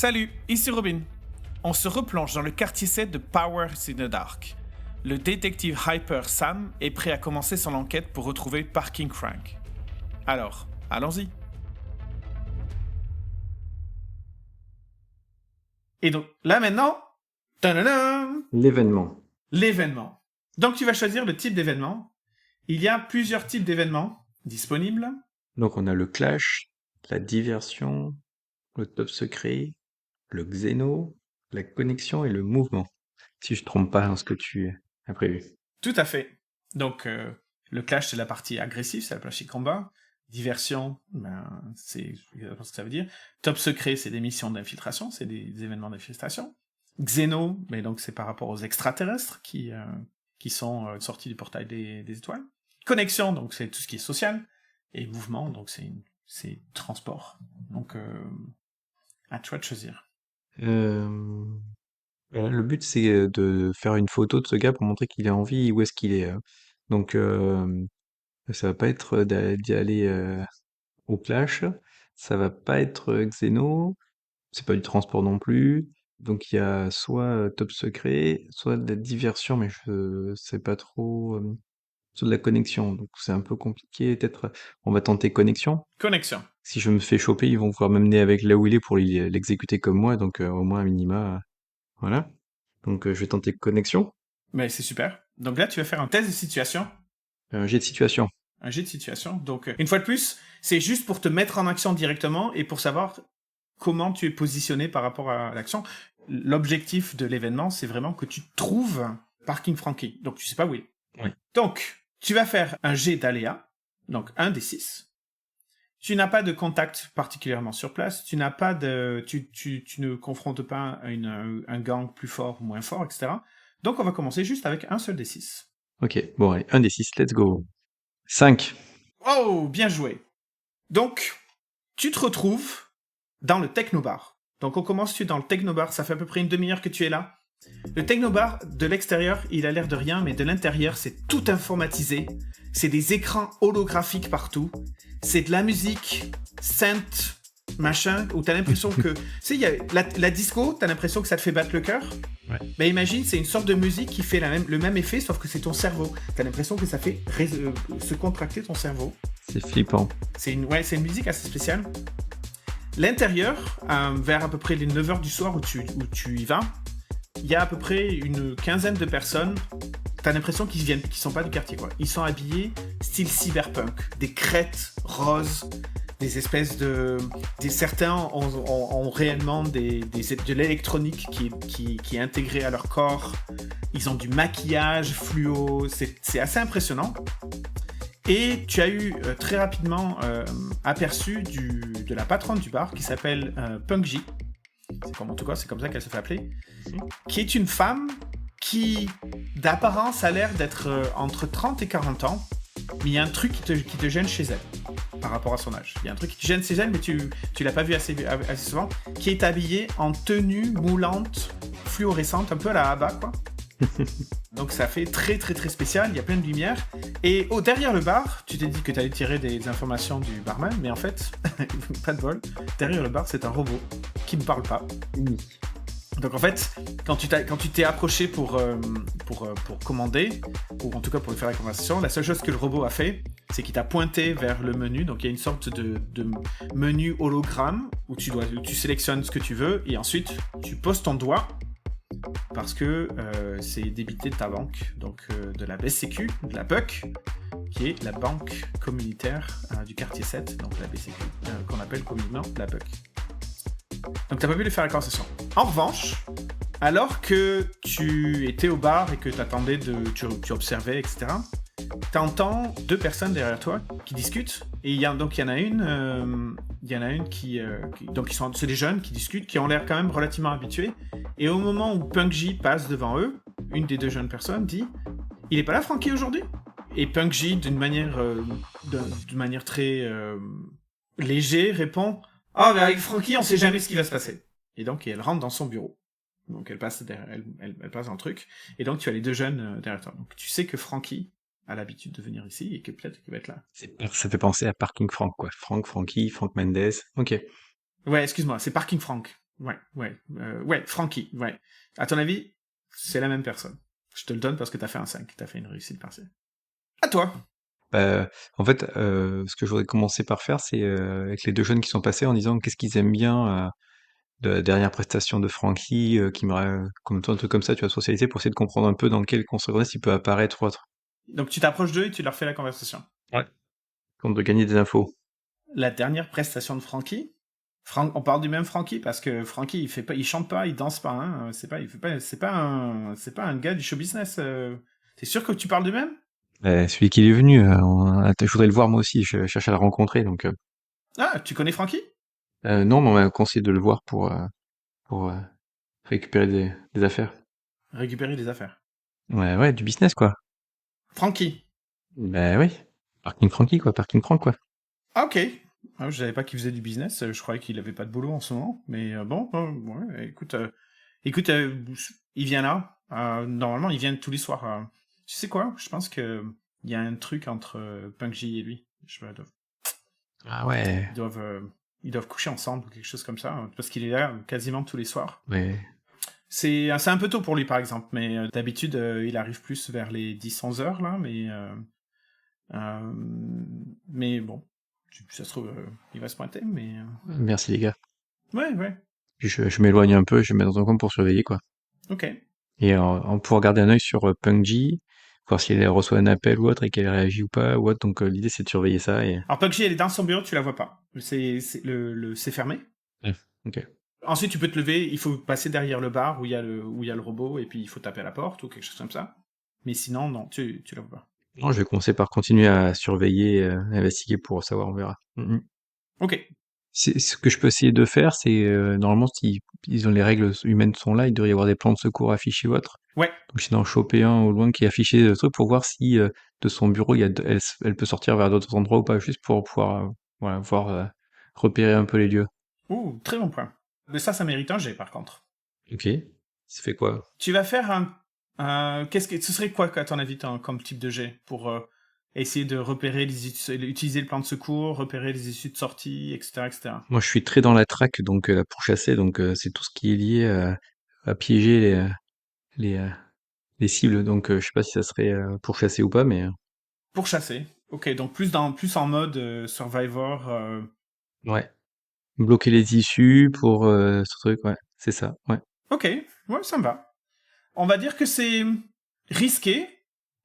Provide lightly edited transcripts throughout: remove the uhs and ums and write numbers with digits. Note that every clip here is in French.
Salut, ici Robin. On se replonge dans le quartier 7 de Powers in the Dark. Le détective Hyper Sam est prêt à commencer son enquête pour retrouver Parking Frank. Alors, allons-y. Et donc, là maintenant, tadadam, L'événement. l'événement. Donc tu vas choisir le type d'événement. Il y a plusieurs types d'événements disponibles. Donc on a le clash, la diversion, le top secret, le xéno, la connexion et le mouvement. Si je ne trompe pas dans ce que tu as prévu. Tout à fait. Donc, le clash, c'est la partie agressive, c'est la partie combat. Diversion, c'est exactement ce que ça veut dire. Top secret, c'est des missions d'infiltration, c'est des événements d'infiltration. Xéno, mais donc c'est par rapport aux extraterrestres qui sont sortis du portail des étoiles. Connexion, donc c'est tout ce qui est social. Et mouvement, donc c'est transport. Donc, à toi de choisir. Le but c'est de faire une photo de ce gars pour montrer qu'il est en vie et où est-ce qu'il est. Donc ça va pas être d'y aller au clash, ça va pas être xéno, c'est pas du transport non plus. Donc il y a soit top secret, soit de la diversion, mais je sais pas trop. Soit de la connexion, donc c'est un peu compliqué. Peut-être on va tenter connexion. Connexion. Si je me fais choper, ils vont pouvoir m'amener avec là où il est pour l'exécuter comme moi, donc au moins à minima, voilà. Donc je vais tenter connexion. Mais c'est super. Donc là, tu vas faire un test de situation. Jet de situation. Un jet de situation. Donc, une fois de plus, c'est juste pour te mettre en action directement et pour savoir comment tu es positionné par rapport à l'action. L'objectif de l'événement, c'est vraiment que tu trouves Parking Frankie. Donc, tu sais pas où il est. Oui. Donc, tu vas faire un jet d'aléa. Donc, 1 des 6. Tu n'as pas de contact particulièrement sur place. Tu n'as pas de, tu ne confrontes pas un gang plus fort ou moins fort, etc. Donc, on va commencer juste avec un seul des 6. Ok, bon allez, 1 des 6, let's go. 5. Oh, bien joué. Donc, tu te retrouves dans le technobar. Donc, on commence, tu es dans le technobar, ça fait à peu près une demi-heure que tu es là. Le technobar, de l'extérieur, il a l'air de rien, mais de l'intérieur, c'est tout informatisé. C'est des écrans holographiques partout. C'est de la musique, synth, machin, où t'as l'impression que... Tu sais, il y a la disco, t'as l'impression que ça te fait battre le cœur. Ouais. Mais imagine, c'est une sorte de musique qui fait le même effet, sauf que c'est ton cerveau. T'as l'impression que ça fait se contracter ton cerveau. C'est flippant. C'est une musique assez spéciale. L'intérieur, vers à peu près les 9h du soir où tu y vas, il y a à peu près une quinzaine de personnes. T'as l'impression qu'ils sont pas du quartier, quoi. Ils sont habillés style cyberpunk. Des crêtes roses, des espèces de... certains ont réellement de l'électronique qui est intégrée à leur corps. Ils ont du maquillage fluo. C'est assez impressionnant. Et tu as eu très rapidement aperçu de la patronne du bar qui s'appelle Punk J. En tout cas, c'est comme ça qu'elle se fait appeler. Qui est une femme qui, d'apparence, a l'air d'être entre 30 et 40 ans. Mais il y a un truc qui te gêne chez elle, par rapport à son âge. Il y a un truc qui te gêne chez elle, mais tu l'as pas vu assez souvent. Qui est habillée en tenue moulante, fluorescente, un peu à la Abba, quoi. Donc ça fait très très très spécial, il y a plein de lumière. Et derrière le bar, tu t'es dit que tu allais tirer des informations du barman, mais en fait, pas de bol, derrière le bar c'est un robot qui ne parle pas. Donc en fait, quand tu t'es approché pour commander, ou en tout cas pour faire la conversation, la seule chose que le robot a fait, c'est qu'il t'a pointé vers le menu. Donc il y a une sorte de menu hologramme où tu sélectionnes ce que tu veux et ensuite tu poses ton doigt parce que c'est débité de ta banque, donc de la BCQ, de la BUC, qui est la banque communautaire du quartier 7, donc la BCQ, qu'on appelle communément la BUC. Donc t'as pas pu lui faire la conversation. En revanche, alors que tu étais au bar et que t'attendais tu observais, etc., t'entends deux personnes derrière toi qui discutent, et il y en a une qui donc c'est des jeunes qui discutent, qui ont l'air quand même relativement habitués, et au moment où Punk J passe devant eux, une des deux jeunes personnes dit « Il est pas là, Frankie, aujourd'hui ?» Et Punk J, d'une manière très légère, répond « Ah, mais avec Frankie, on sait jamais ce qui va se passer. » Et donc, elle rentre dans son bureau. Donc, elle passe dans le truc. Et donc, tu as les deux jeunes derrière toi. Donc, tu sais que Frankie a l'habitude de venir ici et que peut-être qu'il va être là. Ça fait penser à Parking Frank, quoi. Frankie, Frank Mendes. Ok. Ouais, excuse-moi, c'est Parking Frank. Ouais, Frankie, ouais. À ton avis, c'est la même personne. Je te le donne parce que t'as fait un 5, t'as fait une réussite partielle. À toi. En fait, ce que je voudrais commencer par faire, c'est avec les deux jeunes qui sont passés en disant qu'est-ce qu'ils aiment bien de la dernière prestation de Frankie, comme toi, un truc comme ça, tu vois, socialité, pour essayer de comprendre un peu dans quel contexte il peut apparaître ou autre. Donc tu t'approches d'eux et tu leur fais la conversation. Ouais. Compte de gagner des infos. La dernière prestation de Frankie. On parle du même Frankie parce que Frankie il fait pas, il chante pas, il danse pas. Hein. C'est pas, il fait pas, c'est pas un gars du show business. T'es sûr que tu parles du même? Celui qui est venu, je voudrais le voir moi aussi, je cherche à le rencontrer, donc Ah, tu connais Frankie? non, mais on m'a conseillé de le voir pour récupérer des affaires. Récupérer des affaires. Ouais, ouais, du business, quoi. Frankie. Ben oui. Parking Frankie, quoi, parking Franck, quoi. Ah, ok. Ah, je savais pas qu'il faisait du business. Je croyais qu'il avait pas de boulot en ce moment. Mais bon, ouais, écoute, il vient là. Normalement, il vient tous les soirs. Tu sais quoi? Je pense que il y a un truc entre Punk-J et lui. Ah ouais, Ils doivent, euh, ils doivent coucher ensemble ou quelque chose comme ça, parce qu'il est là quasiment tous les soirs. ouais. C'est un peu tôt pour lui, par exemple, mais d'habitude, il arrive plus vers les 10-11 heures, là, euh, mais bon, ça se trouve, il va se pointer, mais... Merci les gars. Ouais, Puis je m'éloigne un peu, je me mets dans un coin pour surveiller, quoi. ok. Et on pourra garder un œil sur Punk-J, voir si elle reçoit un appel ou autre et qu'elle réagit ou pas, ou autre. Donc l'idée c'est de surveiller ça et... Alors, Puggy, elle est dans son bureau, tu la vois pas. C'est fermé. Ouais. Ok. Ensuite, tu peux te lever, il faut passer derrière le bar où il y a le robot, et puis il faut taper à la porte, ou quelque chose comme ça. Mais sinon, non, tu la vois pas. Non, je vais commencer par continuer à surveiller, investiguer pour savoir, on verra. Ok. Ce que je peux essayer de faire, c'est normalement si ils ont les règles humaines sont là, il devrait y avoir des plans de secours affichés ou autre. Ouais. Donc sinon choper un au loin qui est affiché le truc pour voir si de son bureau elle peut sortir vers d'autres endroits ou pas, juste pour pouvoir voilà, voir repérer un peu les lieux. Ouh, très bon point. Mais ça mérite un G, par contre. Ok. Ça fait quoi? Tu vas faire ce serait quoi, à ton avis, comme type de G pour essayer de repérer utiliser le plan de secours, repérer les issues de sortie, etc., etc. Moi je suis très dans la traque donc pour chasser donc c'est tout ce qui est lié à piéger les, euh, les cibles donc je sais pas si ça serait pour chasser ou pas mais Pour chasser. Ok, donc plus en mode Survivor. ouais. Bloquer les issues pour ce truc, ouais, c'est ça, ouais. Ok, ouais, ça me va. On va dire que c'est risqué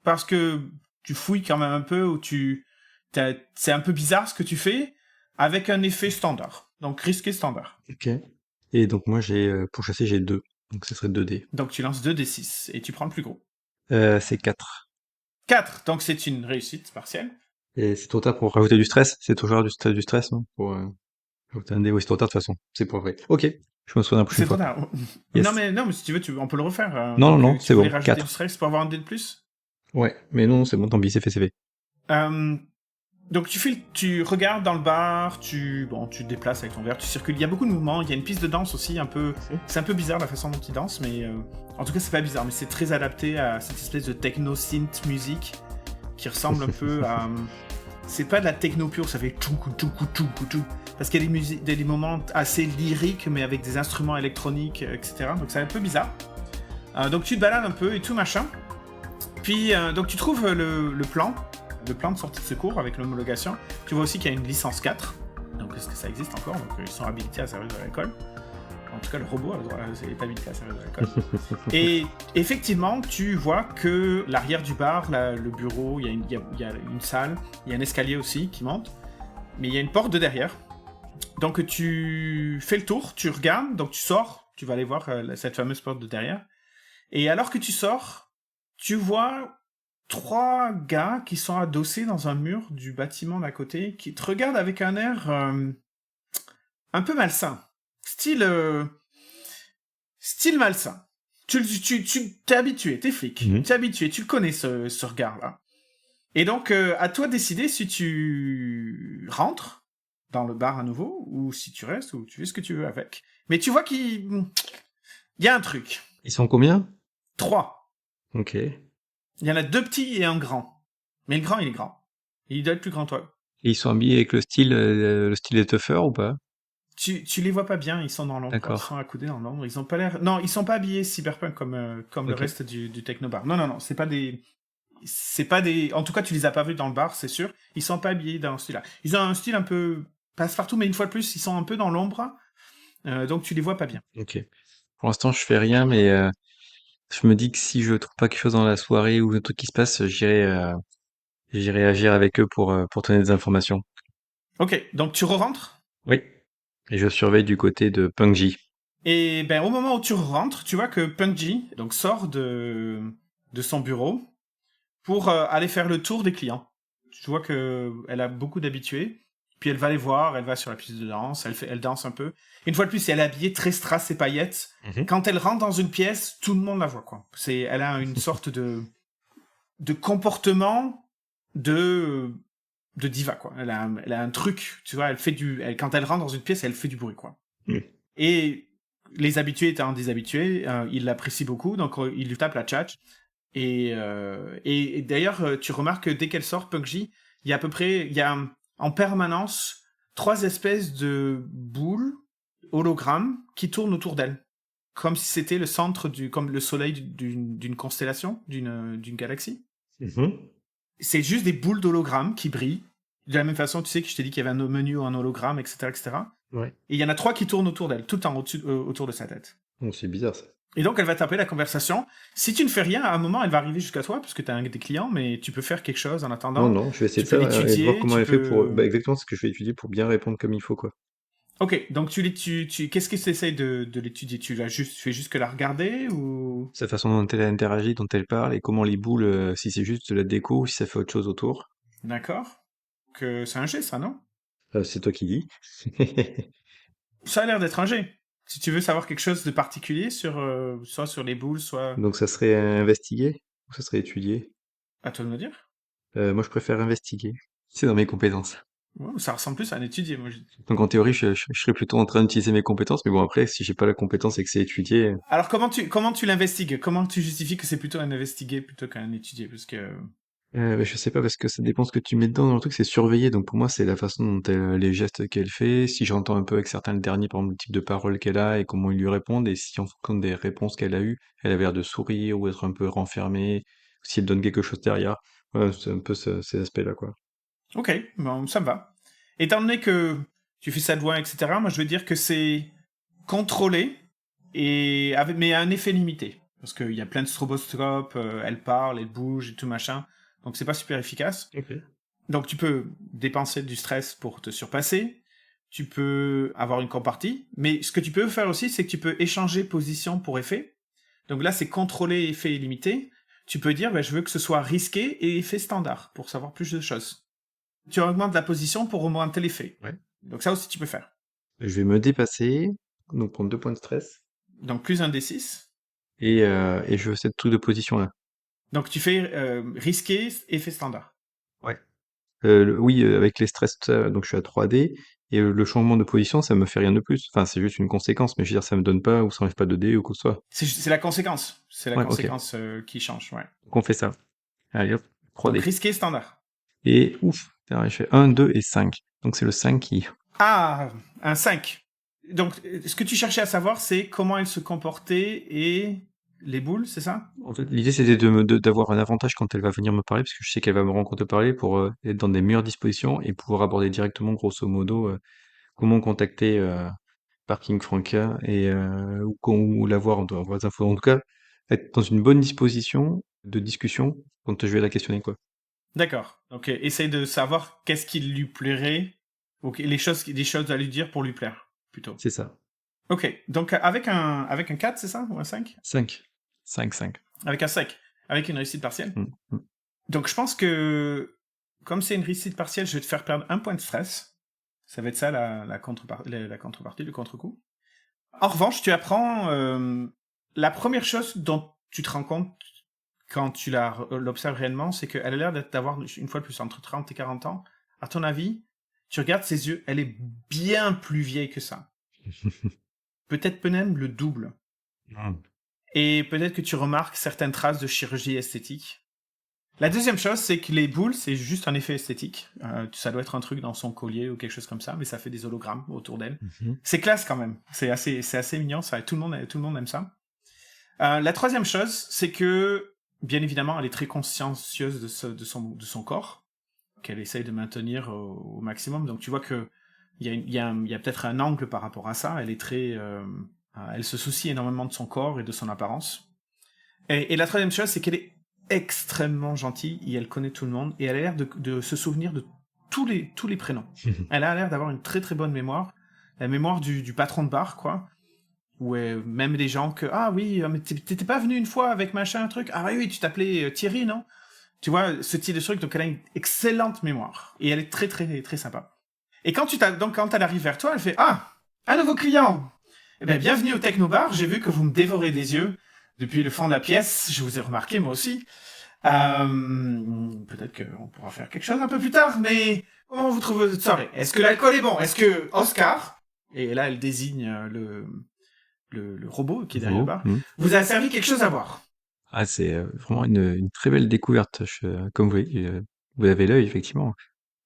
parce que tu fouilles quand même un peu ou c'est un peu bizarre ce que tu fais avec un effet standard. Donc risqué standard. Ok. Et donc moi pour chasser j'ai 2, donc ce serait 2 dés. Donc tu lances 2d6 et tu prends le plus gros. C'est 4. 4, donc c'est une réussite partielle. Et c'est trop tard pour rajouter du stress? C'est toujours du stress, non? Pour rajouter un dé, oui c'est trop tard de toute façon, c'est pas vrai. Ok, je me souviens la prochaine C'est trop fois. tard. Yes. Non, mais si tu veux, on peut le refaire. Non, non, Donc non, tu c'est voulais bon, rajouter du 4. stress pour avoir un dé de plus. Ouais, mais non, c'est bon, tant pis, c'est fait, c'est fait. Euh, Donc tu regardes dans le bar, tu te déplaces avec ton verre, tu circules. Il y a beaucoup de mouvements. Il y a une piste de danse aussi, un peu. C'est un peu bizarre la façon dont ils dansent, mais en tout cas c'est pas bizarre, mais c'est très adapté à cette espèce de techno synth musique qui ressemble un peu à. C'est pas de la techno pure, ça fait tout parce qu'il y a des moments assez lyriques, mais avec des instruments électroniques, etc. Donc c'est un peu bizarre. Donc tu te balades un peu et tout machin. Puis donc tu trouves le plan de sortie de secours avec l'homologation. Tu vois aussi qu'il y a une licence 4. Donc est-ce que ça existe encore? Donc ils sont habilités à servir de l'école. En tout cas, le robot est habilité à servir de l'école. Et effectivement, tu vois que l'arrière du bar, le bureau, il y a une salle, il y a un escalier aussi qui monte, mais il y a une porte de derrière. Donc tu fais le tour, tu regardes, donc tu sors, tu vas aller voir cette fameuse porte de derrière. Et alors que tu sors, tu vois 3 gars qui sont adossés dans un mur du bâtiment d'à côté, qui te regardent avec un air un peu malsain. Style malsain. T'es habitué, t'es flic. Mhm. T'es habitué, tu le connais ce regard-là. Et donc, à toi de décider si tu rentres dans le bar à nouveau, ou si tu restes, ou tu fais ce que tu veux avec. Mais tu vois qu'il y a un truc. Ils sont combien? 3. Ok. Et Il y en a 2 petits et un grand. Mais le grand, il est grand. Il doit être plus grand que toi. ils sont habillés avec le style des tuffeurs ou pas? Tu les vois pas bien, ils sont dans l'ombre, quoi. Ils sont D'accord. accoudés dans l'ombre. Ils ont pas l'air. Non, ils sont pas habillés cyberpunk comme le Ok. reste du technobar. Non, non, non, c'est pas des. C'est pas des. En tout cas, tu les as pas vus dans le bar, c'est sûr. Ils sont pas habillés dans ce style-là. Ils ont un style un peu passe-partout, mais une fois de plus, ils sont un peu dans l'ombre, donc tu les vois pas bien. Ok. Pour l'instant, je fais rien, mais je me dis que si je trouve pas quelque chose dans la soirée ou un truc qui se passe, j'irai agir avec eux pour donner des informations. Ok, donc tu re-rentres. Oui. Et je surveille du côté de Pungji. Et ben au moment où tu rentres, tu vois que Punji donc sort de son bureau pour aller faire le tour des clients. Tu vois que elle a beaucoup d'habitués. Puis elle va les voir, elle va sur la piste de danse, elle danse un peu. Une fois de plus, elle est habillée très strass et paillettes. Mhm. Quand elle rentre dans une pièce, tout le monde la voit, quoi. Elle a une sorte de comportement de de diva, quoi. Elle a un truc, tu vois. Quand elle rentre dans une pièce, elle fait du bruit, quoi. Mm. Et les habitués étant des habitués, ils l'apprécient beaucoup, donc ils lui tapent la tchatch. Et d'ailleurs, tu remarques que dès qu'elle sort, Puggy, il y a en permanence 3 espèces de boules hologrammes qui tournent autour d'elle, comme si c'était le centre comme le soleil d'une constellation, d'une galaxie. Mhm. C'est juste des boules d'hologrammes qui brillent. De la même façon, tu sais que je t'ai dit qu'il y avait un menu en hologramme, etc., etc. Ouais. Et il y en a 3 qui tournent autour d'elle, tout le temps autour de sa tête. Oh, c'est bizarre ça. Et donc, elle va taper la conversation. Si tu ne fais rien, à un moment, elle va arriver jusqu'à toi, parce que tu as des clients, mais tu peux faire quelque chose en Non, attendant. non, je vais essayer Tu de peux ça et de voir l'étudier, comment tu elle fait pour. Bah, peux... exactement ce que je vais étudier pour bien répondre comme il faut, quoi. Ok, donc qu'est-ce que tu essayes de l'étudier? Tu fais juste que la regarder, ou... Sa façon dont elle interagit, dont elle parle, et comment les boules, si c'est juste de la déco ou si ça fait autre chose autour. D'accord. Que c'est un G, ça, non? C'est toi qui dis. Ça a l'air d'être un G. Si tu veux savoir quelque chose de particulier soit sur les boules, soit... Donc ça serait investiguer ou ça serait étudier? À toi de me dire. Moi, je préfère investiguer. C'est dans mes compétences. Ouais, ça ressemble plus à un étudier, moi. Donc en théorie, je serais plutôt en train d'utiliser mes compétences, mais bon après, si j'ai pas la compétence et que c'est étudié, Alors, comment tu l'investigues? Comment tu justifies que c'est plutôt un investigué plutôt qu'un étudié? Parce que... bah, je sais pas parce que ça dépend ce que tu mets dedans dans le truc, c'est surveiller. Donc pour moi, c'est la façon dont les gestes qu'elle fait. Si j'entends un peu avec certains le dernier, par exemple, le type de parole qu'elle a et comment ils lui répondent, et si en fonction des réponses qu'elle a eues, elle avait l'air de sourire ou être un peu renfermée, si elle donne quelque chose derrière. Voilà, c'est un peu ces aspects-là, quoi. Ok, bon, ça me va. Étant donné que tu fais ça de loin, etc., moi je veux dire que c'est contrôlé, mais à un effet limité. Parce qu'il y a plein de stroboscopes, elle parle, elle bouge et tout machin. Donc c'est pas super efficace. Ok. Donc tu peux dépenser du stress pour te surpasser. Tu peux avoir une compartie. Mais ce que tu peux faire aussi, c'est que tu peux échanger position pour effet. Donc là, c'est contrôler effet illimité. Tu peux dire, je veux que ce soit risqué et effet standard pour savoir plus de choses. Tu augmentes la position pour augmenter l'effet. Ouais. Donc ça aussi, tu peux faire. Je vais me dépasser, donc prendre 2 points de stress, Donc plus un D6. et je veux cette truc de position-là. Donc tu fais risqué, effet standard. Ouais. Oui, avec les stress, tout ça, donc je suis à 3D, et le changement de position, ça me fait rien de plus. Enfin, c'est juste une conséquence, mais je veux dire, ça me donne pas ou ça enlève pas de dés ou quoi que ce soit. C'est la conséquence. C'est la Ouais, ok. conséquence qui change, ouais. Donc on fait ça. Allez hop, Donc 3D. risqué, standard. Et ouf, putain, je fais 1, 2 et 5. Donc c'est le 5 qui... Ah, un 5. Donc ce que tu cherchais à savoir, c'est comment elle se comportait et les boules, c'est ça? En fait, l'idée c'était d'avoir un avantage quand elle va venir me parler, parce que je sais qu'elle va me rencontrer parler pour être dans des meilleures dispositions et pouvoir aborder directement, grosso modo, comment contacter Parking Franca ou l'avoir dans vos infos. En tout cas, être dans une bonne disposition de discussion quand je vais la questionner, quoi. D'accord. Donc essaye de savoir qu'est-ce qui lui plairait, ou des choses à lui dire pour lui plaire, plutôt. C'est ça. Ok, donc avec un 4, c'est ça? Ou un 5? 5. 5, 5. Avec un 5. Avec une réussite partielle. Mm, mm. Donc je pense que, comme c'est une réussite partielle, je vais te faire perdre un point de stress. Ça va être ça la contrepartie, le contre-coup. En revanche, tu apprends la première chose dont tu te rends compte quand tu l'observes réellement, c'est qu'elle a l'air d'avoir, une fois de plus, entre 30 et 40 ans. À ton avis, tu regardes ses yeux, elle est bien plus vieille que ça. Peut-être même le double. Mm. Et peut-être que tu remarques certaines traces de chirurgie esthétique. La deuxième chose, c'est que les boules, c'est juste un effet esthétique. Ça doit être un truc dans son collier ou quelque chose comme ça, mais ça fait des hologrammes autour d'elle. C'est classe quand même. C'est assez mignon. Ça, tout le monde aime ça. La troisième chose, c'est que, bien évidemment, elle est très consciencieuse de son corps, qu'elle essaye de maintenir au maximum. Donc tu vois que il y a peut-être un angle par rapport à ça. Elle est elle se soucie énormément de son corps et de son apparence. Et la troisième chose, c'est qu'elle est extrêmement gentille et elle connaît tout le monde et elle a l'air de se souvenir de tous les prénoms. Elle a l'air d'avoir une très très bonne mémoire, la mémoire du patron de bar, quoi. Ou même des gens que ah oui, mais t'étais pas venu une fois avec machin un truc. Ah oui, tu t'appelais Thierry, non? Tu vois, ce type de truc. Donc elle a une excellente mémoire et elle est très très très sympa. Et quand elle arrive vers toi, elle fait ah, un nouveau client. Eh bien, bienvenue au Technobar. J'ai vu que vous me dévorez des yeux depuis le fond de la pièce. Je vous ai remarqué moi aussi. Peut-être qu'on pourra faire quelque chose un peu plus tard, mais comment vous trouvez votre soirée? Est-ce que l'alcool est bon? Est-ce que Oscar, et là elle désigne le robot qui est derrière le bar, vous a servi quelque chose à boire? Ah, c'est vraiment une très belle découverte. Comme vous voyez, vous avez l'œil, effectivement.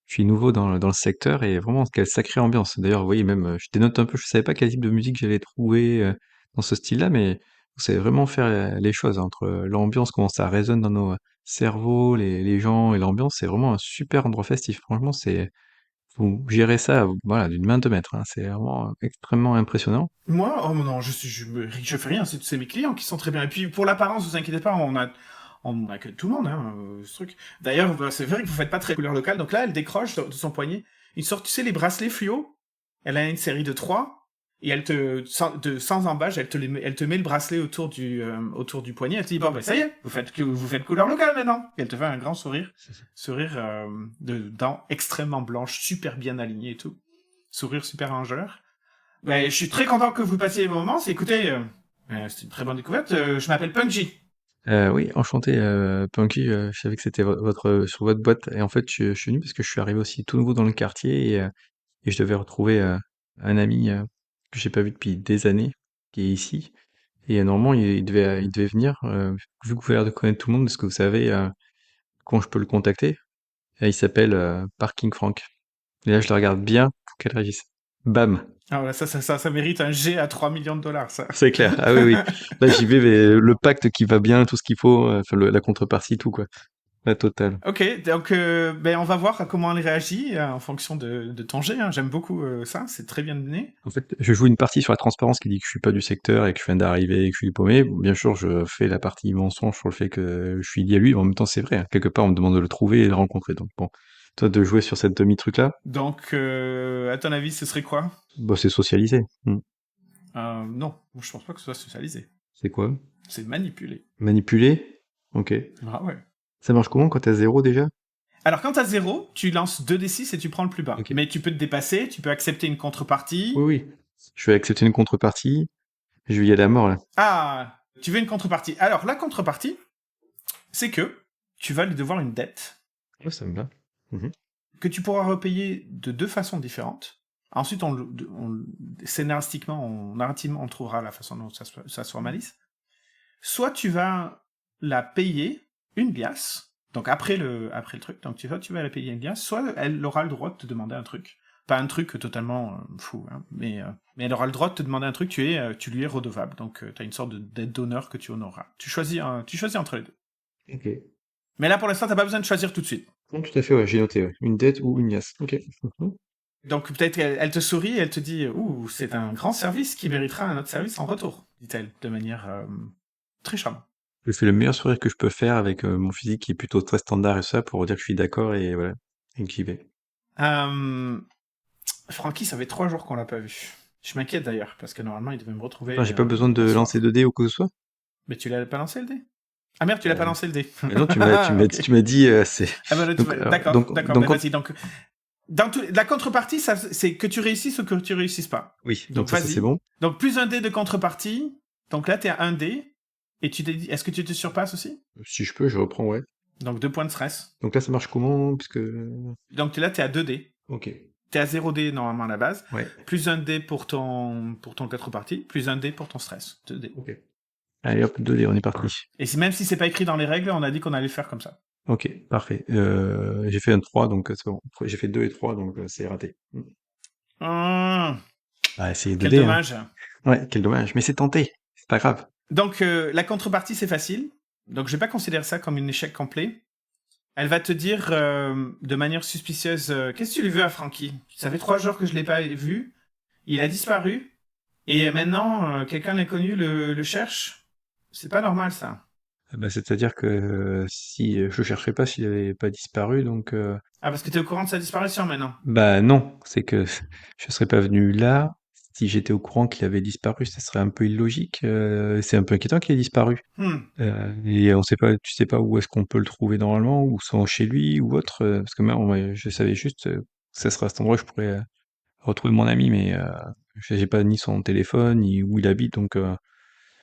Je suis nouveau dans le secteur et vraiment, quelle sacrée ambiance. D'ailleurs, vous voyez, même, je dénote un peu, je savais pas quel type de musique j'allais trouver dans ce style-là, mais vous savez vraiment faire les choses entre l'ambiance, comment ça résonne dans nos cerveaux, les gens et l'ambiance. C'est vraiment un super endroit festif. Franchement, vous gérez ça, voilà, d'une main de maître, hein. C'est vraiment extrêmement impressionnant. Moi, oh non, je fais rien, c'est mes clients qui sont très bien. Et puis pour l'apparence, vous inquiétez pas, on a que tout le monde, hein, ce truc. D'ailleurs, c'est vrai que vous faites pas très couleur locale, donc là, elle décroche de son poignet une sorte, tu sais, les bracelets fluo. Elle a une série de 3, et sans embâche, elle te met le bracelet autour du poignet. Elle te dit bon, ben ça y est, vous faites couleur locale maintenant. Et elle te fait un grand sourire de dents extrêmement blanches, super bien alignées et tout, sourire super rangeur. Ben, je suis très content que vous passiez les bons moments. Écoutez, c'est une très bonne découverte. Je m'appelle Punky. Oui, enchanté, Punky. Je savais que c'était sur votre boîte. Et en fait, je suis venu parce que je suis arrivé aussi tout nouveau dans le quartier et je devais retrouver un ami que j'ai pas vu depuis des années, qui est ici. Et normalement, il devait venir. Vu que vous avez l'air de connaître tout le monde, est-ce que vous savez quand je peux le contacter? Il s'appelle Parking Frank. Et là, je le regarde bien pour qu'elle réagisse. Bam! Ah voilà, ça mérite un G à 3 millions de dollars, ça. C'est clair. Ah oui, oui. Là, j'y vais, mais le pacte qui va bien, tout ce qu'il faut, enfin, la contrepartie, tout, quoi. La totale. Ok, donc ben on va voir comment elle réagit en fonction de ton G. Hein. J'aime beaucoup ça, c'est très bien donné. En fait, je joue une partie sur la transparence qui dit que je suis pas du secteur et que je viens d'arriver et que je suis paumé. Bon, bien sûr, je fais la partie mensonge sur le fait que je suis lié à lui. En même temps, c'est vrai, hein. Quelque part, on me demande de le trouver et de le rencontrer. Donc bon, toi, de jouer sur cette demi-truc-là, Donc, à ton avis, ce serait quoi? bah, c'est socialisé. Non, je pense pas que ce soit socialisé. C'est quoi? C'est manipulé. Manipuler? Ok. Ah ouais. Ça marche comment quand t'as 0 déjà? Alors, quand t'as 0, tu lances 2d6 et tu prends le plus bas. Ok. Mais tu peux te dépasser, tu peux accepter une contrepartie. Oui, oui. Je vais accepter une contrepartie. Je vais y aller à mort, là. Ah, tu veux une contrepartie. Alors, la contrepartie, c'est que tu vas lui devoir une dette Ouais, ça me va. Mhm. que tu pourras repayer de 2 façons différentes. Ensuite, scénaristiquement, narrativement, on trouvera la façon dont ça se formalise. Soit tu vas la payer une glace, donc après le truc, donc tu vas la payer une glace, soit elle aura le droit de te demander un truc. Pas un truc totalement fou, hein, mais elle aura le droit de te demander un truc, tu lui es redevable, donc tu as une sorte de dette d'honneur que tu honoreras. Tu choisis entre les deux. Ok. Mais là, pour l'instant, t'as pas besoin de choisir tout de suite. Non, tout à fait, ouais, j'ai noté, ouais. Une dette ou une glace. Ok. Mhm. Donc peut-être qu'elle te sourit et elle te dit « Ouh, c'est un grand service qui méritera un autre service en retour », dit-elle, de manière très charmante. Je fais le meilleur sourire que je peux faire avec mon physique qui est plutôt très standard et ça pour dire que je suis d'accord et voilà. Et que j'y vais. Francky, ça fait 3 jours qu'on l'a pas vu. Je m'inquiète d'ailleurs, parce que normalement, il devait me retrouver... Attends, j'ai pas besoin de ce soir. lancer 2 dés ou quoi que ce soit? Mais tu l'as pas lancé le dé? Ah merde, tu l'as pas lancé le dé. Mais non, tu m'as dit, c'est... Ah bah, Donc, d'accord, donc, ben vas-y. Donc, la contrepartie, c'est que tu réussisses ou que tu réussisses pas. oui, Donc ça, vas-y. c'est bon. Donc plus un dé de contrepartie. Donc là, t'es à 1 dé. Et tu t'es dit, est-ce que tu te surpasses aussi? Si je peux, je reprends, ouais. Donc 2 points de stress. Donc là, ça marche comment? Puisque... Donc là, t'es à 2 dés. Ok. T'es à 0 dé normalement à la base. Ouais. Plus un dé pour ton contrepartie. Plus un dé pour ton stress. 2 dés. Ok. Allez hop, 2 dés, on est parti. Et même si c'est pas écrit dans les règles, on a dit qu'on allait le faire comme ça. Ok, parfait. J'ai fait un 3, donc c'est bon. Après, j'ai fait 2 et 3, donc c'est raté. Hum, Bah, c'est quel 2D, hein. dommage. Ouais, quel dommage. Mais c'est tenté. C'est pas grave. Donc, la contrepartie, c'est facile. Donc, je vais pas considérer ça comme un échec complet. Elle va te dire de manière suspicieuse qu'est-ce que tu lui veux à Frankie? Ça fait 3 jours que je l'ai pas vu. Il a disparu. Et maintenant, quelqu'un d'inconnu le cherche. C'est pas normal, ça. Bah, c'est-à-dire que si je cherchais pas s'il avait pas disparu, donc Ah, parce que t'es au courant de sa disparition maintenant. bah non, c'est que je serais pas venu là si j'étais au courant qu'il avait disparu, ça serait un peu illogique. C'est un peu inquiétant qu'il ait disparu. Et on sait pas, tu sais pas où est-ce qu'on peut le trouver normalement, ou soit chez lui ou autre, parce que moi, je savais juste que ça serait à cet endroit que je pourrais retrouver mon ami, mais j'ai pas ni son téléphone ni où il habite, donc.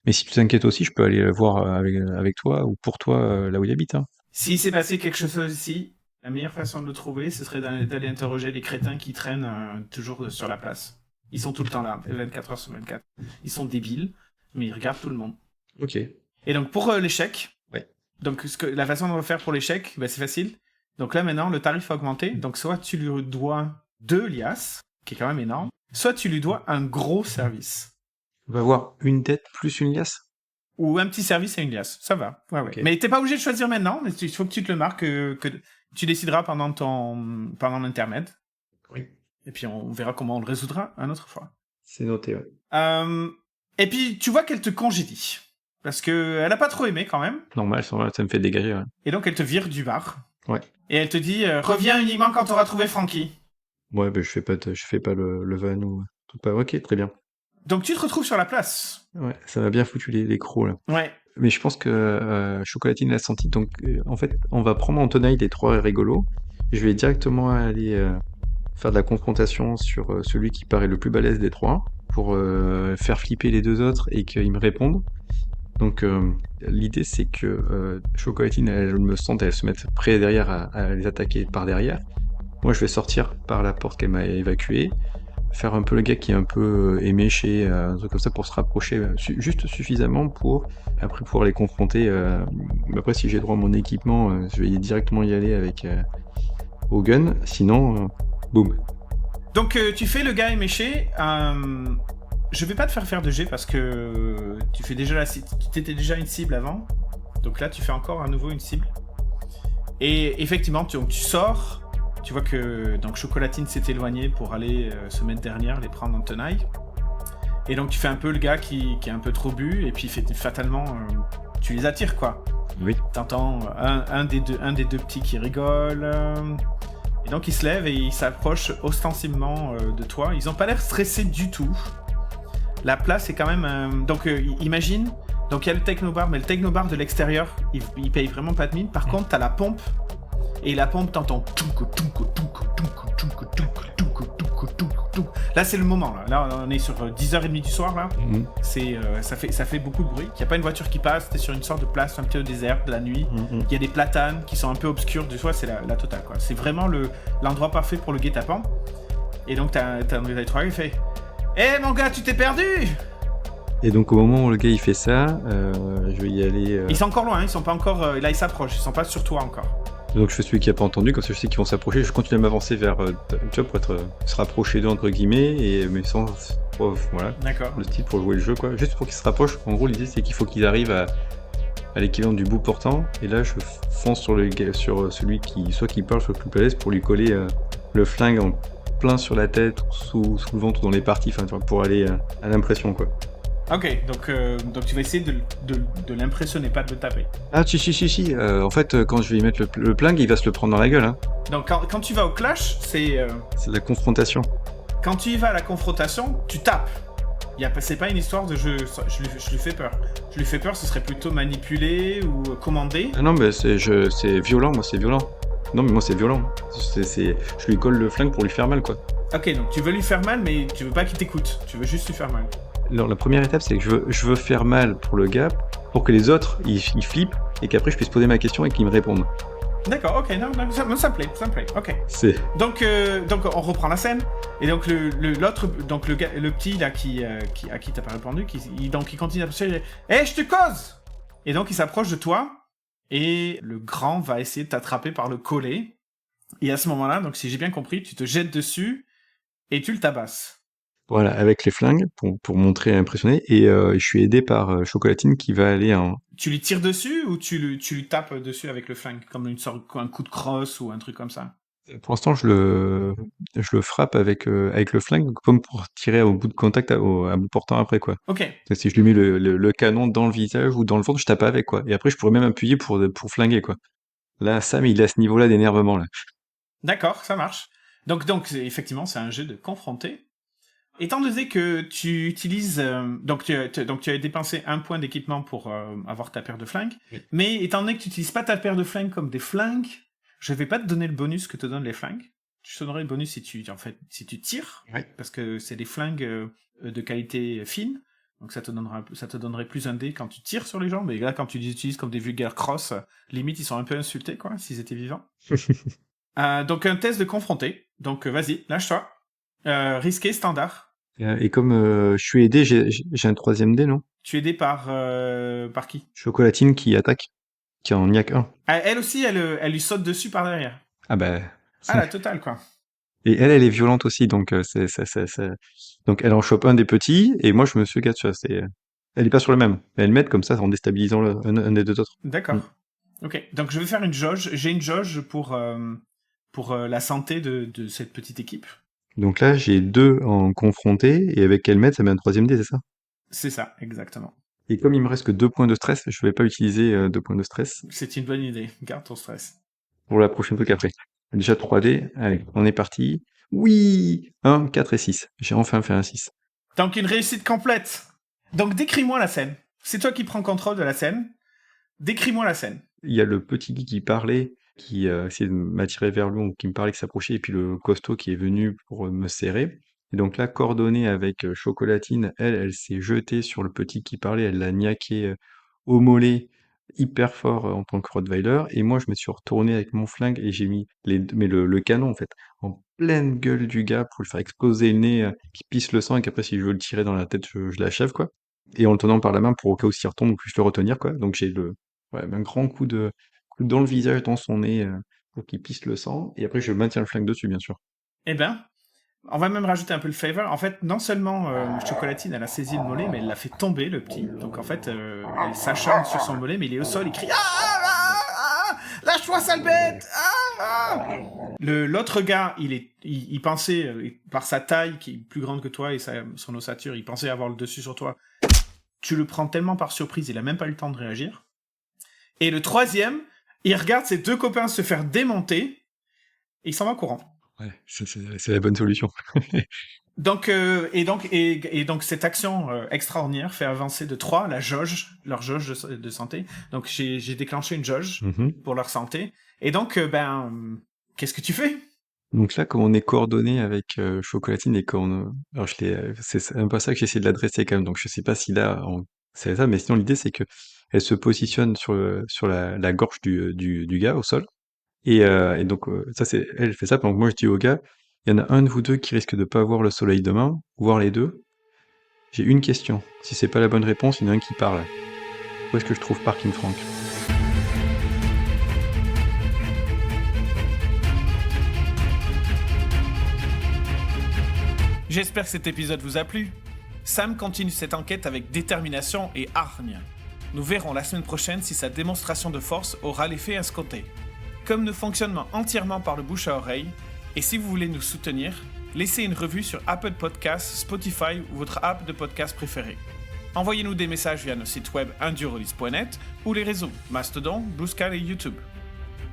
Mais si tu t'inquiètes aussi, je peux aller le voir avec toi ou pour toi là où il habite, hein. S'il s'est passé quelque chose ici, la meilleure façon de le trouver, ce serait d'aller interroger les crétins qui traînent toujours sur la place. Ils sont tout le temps là, 24 heures sur 24. Ils sont débiles, mais ils regardent tout le monde. Ok. Et donc, pour l'échec, Ouais. donc la façon dont on va faire pour l'échec, c'est facile. Donc là, maintenant, le tarif a augmenté. Donc, soit tu lui dois 2 liasses, qui est quand même énorme, soit tu lui dois un gros service. On va avoir une dette plus une liasse. Ou un petit service et une liasse. Ça va. Ouais. Ok. Mais t'es pas obligé de choisir maintenant. Mais il faut que tu te le marques, que tu décideras pendant l'intermède. Oui. Et puis on verra comment on le résoudra une autre fois. C'est noté, ouais. Et puis tu vois qu'elle te congédie. Parce que elle a pas trop aimé quand même. Normal, ça me fait dégager, ouais. Et donc elle te vire du bar. Ouais. Et elle te dit reviens uniquement quand t'auras trouvé Frankie. Ouais, bah, je fais pas le van ou tout pas. Ok, très bien. Donc tu te retrouves sur la place. Ouais, ça m'a bien foutu les crocs, là. Ouais. Mais je pense que Chocolatine l'a senti, donc en fait, on va prendre en tenaille les trois rigolos. Je vais directement aller faire de la confrontation sur celui qui paraît le plus balèze des trois, pour faire flipper les deux autres et qu'ils me répondent. Donc l'idée c'est que Chocolatine, elle me sente, elle se mette près derrière à les attaquer par derrière. Moi je vais sortir par la porte qu'elle m'a évacuée, faire un peu le gars qui est un peu éméché, un truc comme ça pour se rapprocher juste suffisamment pour après pouvoir les confronter. Après si j'ai droit à mon équipement, je vais directement y aller avec au gun, sinon boum. Donc tu fais le gars éméché. Je vais pas te faire de jet parce que tu étais déjà une cible avant. Donc là tu fais encore à nouveau une cible. Et effectivement tu sors. Tu vois que donc Chocolatine s'est éloignée pour aller se mettre derrière, les prendre en tenaille. Et donc tu fais un peu le gars qui est un peu trop bu, et puis fatalement tu les attires quoi. Oui. T'entends un des deux petits qui rigole. Et donc il se lève et il s'approche ostensiblement de toi. Ils ont pas l'air stressés du tout. La place est quand même... donc imagine, donc il y a le technobar, mais le technobar de l'extérieur, il paye vraiment pas de mine. Par contre, t'as la pompe. Et la pompe, t'entends... Là, c'est le moment. Là, on est sur 10h30 du soir. Là. Ça fait beaucoup de bruit. Il n'y a pas une voiture qui passe. T'es sur une sorte de place un peu déserte de la nuit. Il y a des platanes qui sont un peu obscures. Du soir, c'est la totale. Quoi. C'est vraiment l'endroit parfait pour le guet-apens. Et donc, t'as un des trois qui fait... Hé, mon gars, tu t'es perdu! Et donc, au moment où le gars il fait ça, je vais y aller... Ils sont encore loin. Ils sont pas encore... là, ils s'approchent. Ils sont pas sur toi encore. Donc je fais celui qui a pas entendu, comme ça je sais qu'ils vont s'approcher, je continue à m'avancer vers tu vois, pour se rapprocher d'eux entre guillemets, mais sans voilà, D'accord. le style pour jouer le jeu quoi, juste pour qu'ils se rapprochent. En gros l'idée c'est qu'il faut qu'ils arrivent à l'équivalent du bout portant, et là je fonce sur celui qui soit qui parle, soit le plus balèze, pour lui coller le flingue en plein sur la tête, ou sous le ventre ou dans les parties, enfin pour aller à l'impression quoi. Ok, donc tu vas essayer de l'impressionner, pas de le taper. Ah si, en fait quand je vais y mettre le plingue, il va se le prendre dans la gueule, hein. Donc quand tu vas au clash, c'est la confrontation. Quand tu y vas à la confrontation, tu tapes. C'est pas une histoire de je lui fais peur. Je lui fais peur, ce serait plutôt manipuler ou commander. Ah non, mais c'est violent, moi c'est violent. Non mais moi c'est violent. Je lui colle le flingue pour lui faire mal quoi. Ok, donc tu veux lui faire mal, mais tu veux pas qu'il t'écoute. Tu veux juste lui faire mal. Alors la première étape c'est que je veux faire mal pour le gars, pour que les autres ils flippent et qu'après je puisse poser ma question et qu'ils me répondent. D'accord, ok, non, ça me plaît, ok. Donc on reprend la scène, et donc l'autre, donc le petit là à qui t'as pas répondu, il continue à pousser, je te cause. Et donc il s'approche de toi, et le grand va essayer de t'attraper par le collet. Et à ce moment-là, donc si j'ai bien compris, tu te jettes dessus et tu le tabasses. Voilà, avec les flingues pour montrer et impressionner. Et je suis aidé par Chocolatine qui va aller en. Tu lui tires dessus ou tu lui tapes dessus avec le flingue, comme un coup de crosse ou un truc comme ça? Pour l'instant, je le frappe avec le flingue comme pour tirer au bout de contact à bout portant après, quoi. Ok, Si je lui mets le canon dans le visage ou dans le ventre, je tape avec, quoi. Et après, je pourrais même appuyer pour flinguer, quoi. Là, Sam, il est à ce niveau-là d'énervement, là. d'accord, ça marche. Donc effectivement, c'est un jeu de confronter. Étant donné que tu utilises... donc tu as dépensé 1 point d'équipement pour avoir ta paire de flingues, Oui. mais étant donné que tu n'utilises pas ta paire de flingues comme des flingues, je vais pas te donner le bonus que te donnent les flingues. Tu te donnerais le bonus si tu tires, Ouais. parce que c'est des flingues de qualité fine, donc ça te donnerait plus un dé quand tu tires sur les gens, mais là quand tu les utilises comme des vulgaires cross, limite ils sont un peu insultés, quoi, s'ils étaient vivants. Donc un test de confronter, donc vas-y, lâche-toi. Risqué, standard. Et comme je suis aidé, j'ai un 3e dé, non? Tu es aidé par qui? Chocolatine qui attaque, qui en niaque un. Elle aussi, elle lui saute dessus par derrière. Ah bah. Ah, la totale, quoi. Et elle est violente aussi, donc donc elle en chope un des petits, et moi je me suis gâté, tu vois, elle est pas sur le même. Elle m'aide comme ça en déstabilisant un des deux autres. D'accord. Ok, donc je vais faire une jauge. J'ai une jauge pour la santé de cette petite équipe. Donc là, j'ai 2 en confronté, et avec elle m'aide, ça met un 3e dé, c'est ça? C'est ça, exactement. Et comme il me reste que 2 points de stress, je vais pas utiliser 2 points de stress C'est une bonne idée. Garde ton stress. pour la prochaine truc après. Déjà 3D, allez, on est parti. Oui! 1, 4 et 6. J'ai enfin fait un 6. Donc une réussite complète. Donc décris-moi la scène. C'est toi qui prends contrôle de la scène. Décris-moi la scène. Il y a le petit Guy qui parlait, qui essayait de m'attirer vers lui, ou qui me parlait, qui s'approchait, et puis le costaud qui est venu pour me serrer. Et donc là, coordonnée avec Chocolatine, elle s'est jetée sur le petit qui parlait, elle l'a niaqué au mollet, hyper fort en tant que Rottweiler. Et moi, je me suis retourné avec mon flingue et j'ai mis mais le canon, en fait, en pleine gueule du gars pour lui faire exploser le nez, qu'il pisse le sang, et qu'après, si je veux le tirer dans la tête, je l'achève, quoi. Et en le tenant par la main pour au cas où s'il retombe, on puisse le retenir, quoi. Donc j'ai ouais, un grand coup dans le visage, dans son nez, pour qu'il pisse le sang. Et après, je maintiens le flingue dessus, bien sûr. Eh ben, on va même rajouter un peu le favor. En fait, non seulement Chocolatine, elle a saisi le mollet, mais elle l'a fait tomber, le petit. Donc en fait, elle s'acharne sur son mollet, mais il est au sol, il crie « Ah, lâche-toi, sale bête! L'autre gars, il pensait, par sa taille, qui est plus grande que toi, et son ossature, il pensait avoir le dessus sur toi. Tu le prends tellement par surprise, il a même pas eu le temps de réagir. Et le troisième, il regarde ses 2 copains se faire démonter, et il s'en va courant. Ouais, c'est la bonne solution. Donc, cette action extraordinaire fait avancer de 3 leur jauge de santé. Donc, j'ai déclenché une jauge pour leur santé. Et donc, qu'est-ce que tu fais? Donc là, comme on est coordonné avec Chocolatine et alors c'est un peu ça que j'ai essayé de l'adresser quand même. Donc je sais pas si là, c'est ça, mais sinon l'idée c'est que elle se positionne sur la gorge du gars au sol. Et donc ça c'est, elle fait ça. Donc moi je dis au gars, il y en a un de vous deux qui risque de pas voir le soleil demain, voire les deux. J'ai une question. Si c'est pas la bonne réponse, il y en a un qui parle. Où est-ce que je trouve Parking Frank? J'espère que cet épisode vous a plu. Sam continue cette enquête avec détermination et hargne. Nous verrons la semaine prochaine si sa démonstration de force aura l'effet escompté. Comme nous fonctionnons entièrement par le bouche à oreille, et si vous voulez nous soutenir, laissez une revue sur Apple Podcasts, Spotify ou votre app de podcast préférée. Envoyez-nous des messages via nos sites web endurolis.net ou les réseaux Mastodon, Blue Sky et YouTube.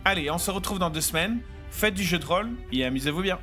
Allez, on se retrouve dans 2 semaines. Faites du jeu de rôle et amusez-vous bien.